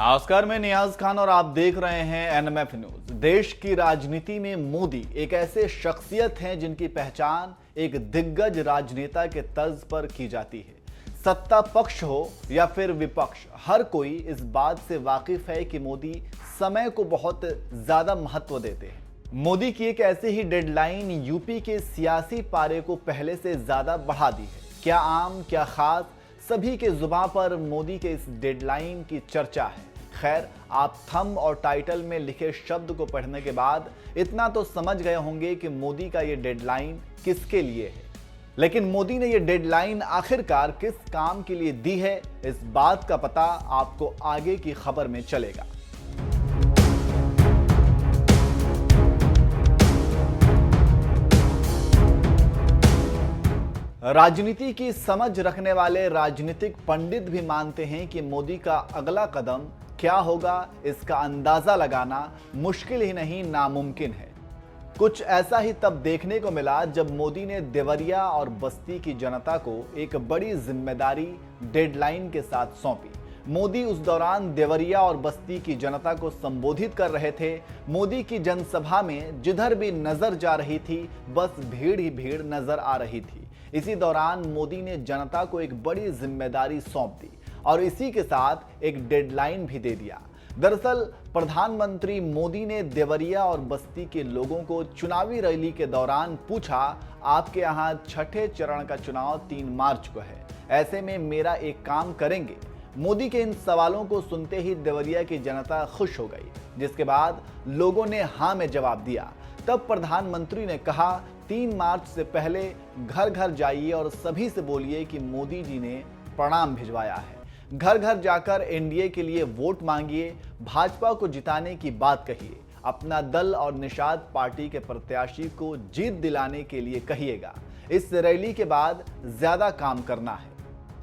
नमस्कार, मैं नियाज खान और आप देख रहे हैं एनएमएफ न्यूज। देश की राजनीति में मोदी एक ऐसे शख्सियत हैं जिनकी पहचान एक दिग्गज राजनेता के तर्ज पर की जाती है। सत्ता पक्ष हो या फिर विपक्ष, हर कोई इस बात से वाकिफ है कि मोदी समय को बहुत ज्यादा महत्व देते हैं। मोदी की एक ऐसी ही डेडलाइन यूपी के सियासी पारे को पहले से ज्यादा बढ़ा दी है। क्या आम क्या खास, सभी के जुबान पर मोदी के इस डेडलाइन की चर्चा है। खैर, आप थंब और टाइटल में लिखे शब्द को पढ़ने के बाद इतना तो समझ गए होंगे कि मोदी का ये डेडलाइन किसके लिए है। लेकिन मोदी ने ये डेडलाइन आखिरकार किस काम के लिए दी है, इस बात का पता आपको आगे की खबर में चलेगा। राजनीति की समझ रखने वाले राजनीतिक पंडित भी मानते हैं कि मोदी का अगला कदम क्या होगा, इसका अंदाजा लगाना मुश्किल ही नहीं नामुमकिन है। कुछ ऐसा ही तब देखने को मिला जब मोदी ने देवरिया और बस्ती की जनता को एक बड़ी जिम्मेदारी डेडलाइन के साथ सौंपी। मोदी उस दौरान देवरिया और बस्ती की जनता को संबोधित कर रहे थे। मोदी की जनसभा में जिधर भी नजर जा रही थी, बस भीड़ ही भीड़ नजर आ रही थी। इसी दौरान मोदी ने जनता को एक बड़ी जिम्मेदारी सौंप दी और इसी के साथ एक डेडलाइन भी दे दिया। दरअसल प्रधानमंत्री मोदी ने देवरिया और बस्ती के लोगों को चुनावी रैली के दौरान पूछा, आपके यहाँ छठे चरण का चुनाव 3 मार्च को है, ऐसे में मेरा एक काम करेंगे। मोदी के इन सवालों को सुनते ही देवरिया की जनता खुश हो गई, जिसके बाद लोगों ने हाँ में जवाब दिया। तब प्रधानमंत्री ने कहा, 3 मार्च से पहले घर घर जाइए और सभी से बोलिए कि मोदी जी ने प्रणाम भिजवाया है। घर घर जाकर एनडीए के लिए वोट मांगिए, भाजपा को जिताने की बात कहिए, अपना दल और निषाद पार्टी के प्रत्याशी को जीत दिलाने के लिए कहिएगा। इस रैली के बाद ज्यादा काम करना है।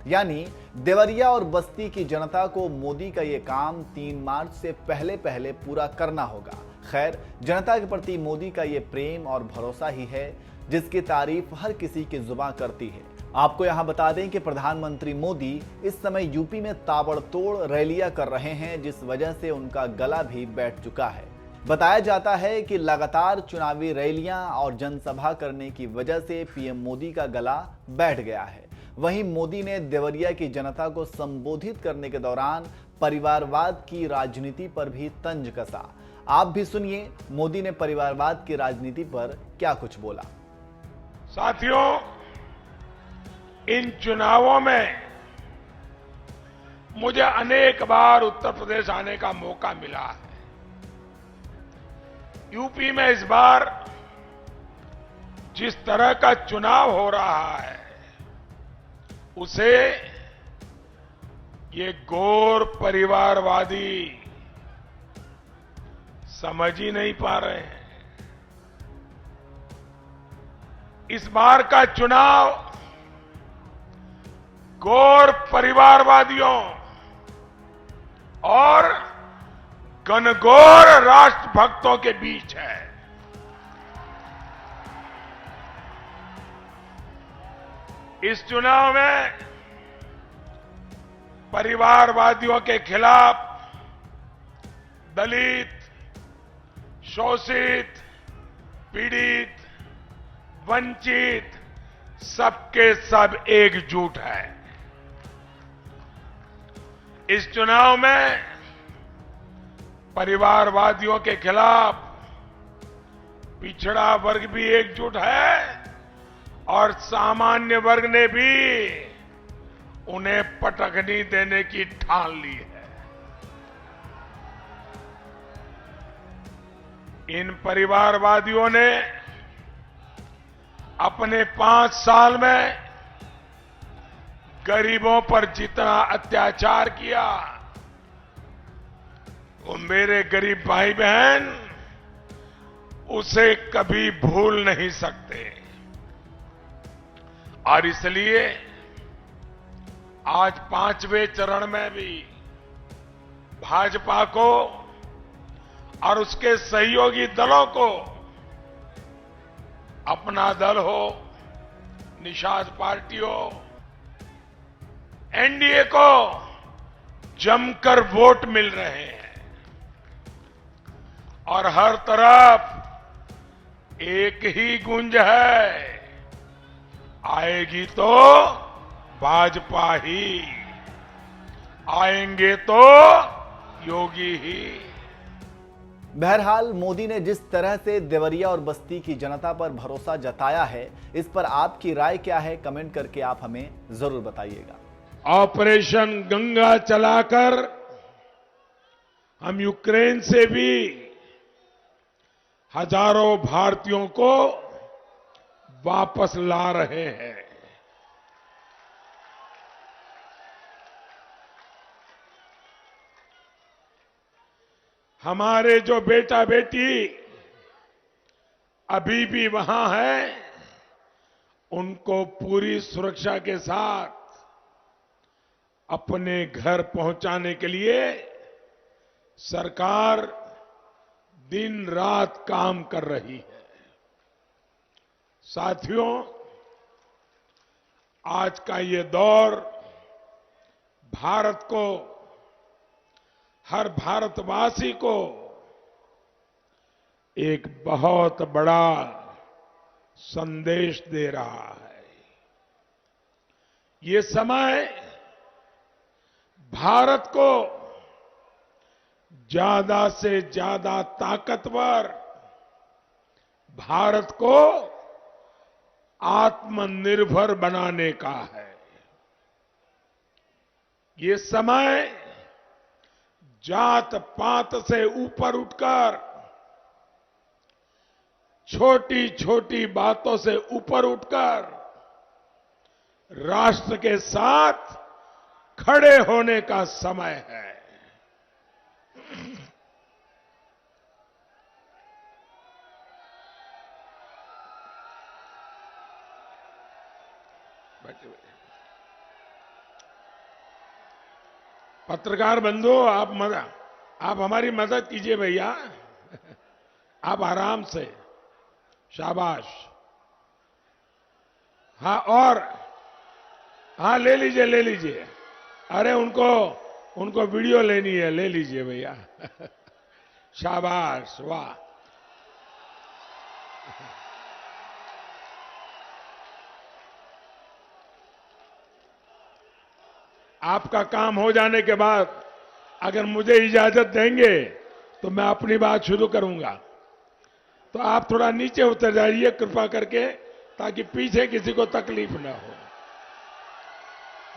यानी देवरिया और बस्ती की जनता को मोदी का ये काम 3 मार्च से पहले पहले पूरा करना होगा। खैर, जनता के प्रति मोदी का ये प्रेम और भरोसा ही है जिसकी तारीफ हर किसी की जुबान करती है। आपको यहां बता दें कि प्रधानमंत्री मोदी इस समय यूपी में ताबड़तोड़ रैलियां कर रहे हैं, जिस वजह से उनका गला भी बैठ चुका है। बताया जाता है कि लगातार चुनावी रैलियां और जनसभा करने की वजह से पीएम मोदी का गला बैठ गया है। वहीं मोदी ने देवरिया की जनता को संबोधित करने के दौरान परिवारवाद की राजनीति पर भी तंज कसा। आप भी सुनिए मोदी ने परिवारवाद की राजनीति पर क्या कुछ बोला। साथियों, इन चुनावों में मुझे अनेक बार उत्तर प्रदेश आने का मौका मिला है। यूपी में इस बार जिस तरह का चुनाव हो रहा है, उसे ये घोर परिवारवादी समझ ही नहीं पा रहे हैं। इस बार का चुनाव घोर परिवारवादियों और घनघोर राष्ट्रभक्तों के बीच है। इस चुनाव में परिवारवादियों के खिलाफ दलित, शोषित, पीड़ित, वंचित सबके सब एकजुट है। इस चुनाव में परिवारवादियों के खिलाफ पिछड़ा वर्ग भी एकजुट है और सामान्य वर्ग ने भी उन्हें पटखनी देने की ठान ली है। इन परिवारवादियों ने अपने 5 साल में गरीबों पर जितना अत्याचार किया, वो मेरे गरीब भाई बहन उसे कभी भूल नहीं सकते। और इसलिए आज 5वें चरण में भी भाजपा को और उसके सहयोगी दलों को, अपना दल हो, निषाद पार्टी हो, एनडीए को जमकर वोट मिल रहे हैं और हर तरफ एक ही गूंज है, आएगी तो भाजपा ही, आएंगे तो योगी ही। बहरहाल मोदी ने जिस तरह से देवरिया और बस्ती की जनता पर भरोसा जताया है, इस पर आपकी राय क्या है, कमेंट करके आप हमें जरूर बताइएगा। ऑपरेशन गंगा चलाकर हम यूक्रेन से भी हजारों भारतीयों को वापस ला रहे हैं। हमारे जो बेटा बेटी अभी भी वहां हैं, उनको पूरी सुरक्षा के साथ अपने घर पहुंचाने के लिए सरकार दिन रात काम कर रही है। साथियों, आज का ये दौर भारत को, हर भारतवासी को एक बहुत बड़ा संदेश दे रहा है। ये समय भारत को ज्यादा से ज्यादा ताकतवर, भारत को आत्मनिर्भर बनाने का है। ये समय जात पात से ऊपर उठकर, छोटी छोटी बातों से ऊपर उठकर राष्ट्र के साथ खड़े होने का समय है। पत्रकार बंधु, आप हमारी मदद कीजिए भैया। आप आराम से, शाबाश। हाँ, और हाँ, ले लीजिए ले लीजिए। अरे उनको वीडियो लेनी है, ले लीजिए भैया। शाबाश, वाह। आपका काम हो जाने के बाद अगर मुझे इजाजत देंगे तो मैं अपनी बात शुरू करूंगा। तो आप थोड़ा नीचे उतर जाइए कृपा करके, ताकि पीछे किसी को तकलीफ ना हो।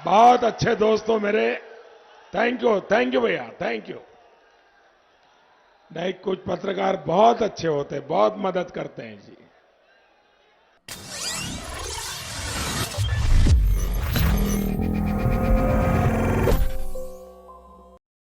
बहुत अच्छे दोस्तों मेरे, थैंक यू भैया, थैंक यू। नहीं, कुछ पत्रकार बहुत अच्छे होते हैं, बहुत मदद करते हैं जी।